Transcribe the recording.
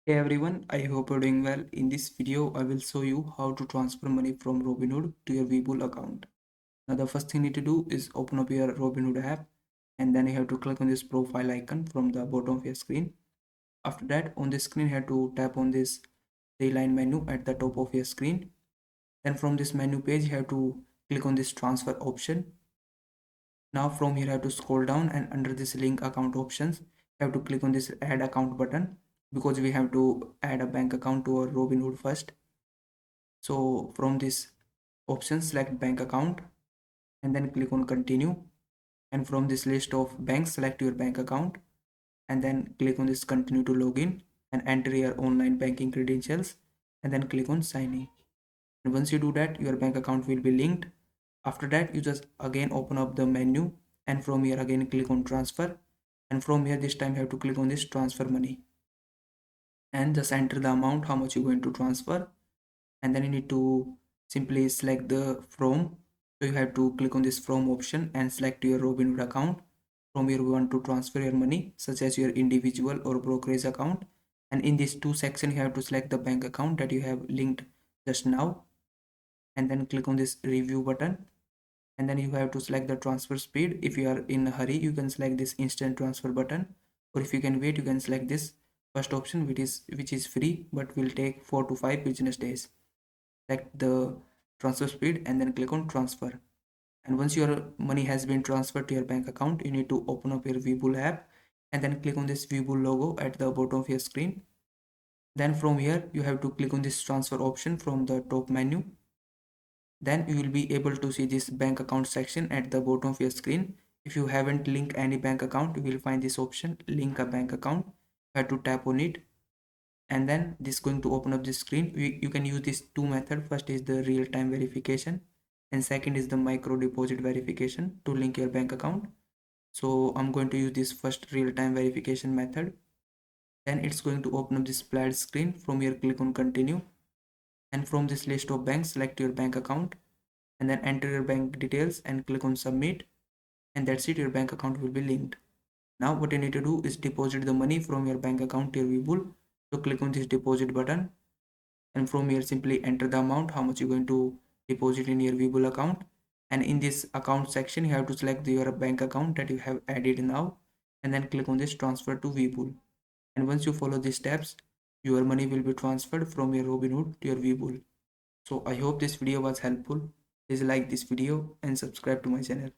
Hey everyone, I hope you're doing well. In this video, I will show you how to transfer money from Robinhood to your Webull account. Now the first thing you need to do is open up your Robinhood app and then you have to click on this profile icon from the bottom of your screen. After that, on the screen you have to tap on this three line menu at the top of your screen. Then from this menu page, you have to click on this transfer option. Now from here, you have to scroll down and under this link account options, you have to click on this add account button because we have to add a bank account to our Robinhood first. So from this option, select bank account and then click on continue. And from this list of banks, select your bank account and then click on this continue to login and enter your online banking credentials and then click on sign in. And once you do that, your bank account will be linked. After that, you just again open up the menu and from here again click on transfer. And from here this time you have to click on this transfer money and just enter the amount how much you're going to transfer, and then you need to simply select the from. So you have to click on this from option and select your Robinhood account. From here we want to transfer your money such as your individual or brokerage account, and in this two section you have to select the bank account that you have linked just now and then click on this review button, and then you have to select the transfer speed. If you are in a hurry, you can select this instant transfer button, or if you can wait, you can select this first option which is free but will take 4 to 5 business days. Select the transfer speed and then click on transfer. And once your money has been transferred to your bank account, you need to open up your Webull app and then click on this Webull logo at the bottom of your screen. Then from here you have to click on this transfer option from the top menu. Then you will be able to see this bank account section at the bottom of your screen. If you haven't linked any bank account, you will find this option link a bank account. You have to tap on it and then this is going to open up this screen. You can use this two method. First is the real-time verification and second is the micro deposit verification to link your bank account. So I'm going to use this first real-time verification method. Then it's going to open up this splash screen. From here click on continue, and from this list of banks select your bank account and then enter your bank details and click on submit, and that's it, your bank account will be linked. Now what you need to do is deposit the money from your bank account to your Webull. So click on this deposit button and from here simply enter the amount how much you're going to deposit in your Webull account, and in this account section you have to select your bank account that you have added now and then click on this transfer to Webull. And once you follow these steps, your money will be transferred from your Robinhood to your Webull. So I hope this video was helpful. Please like this video and subscribe to my channel.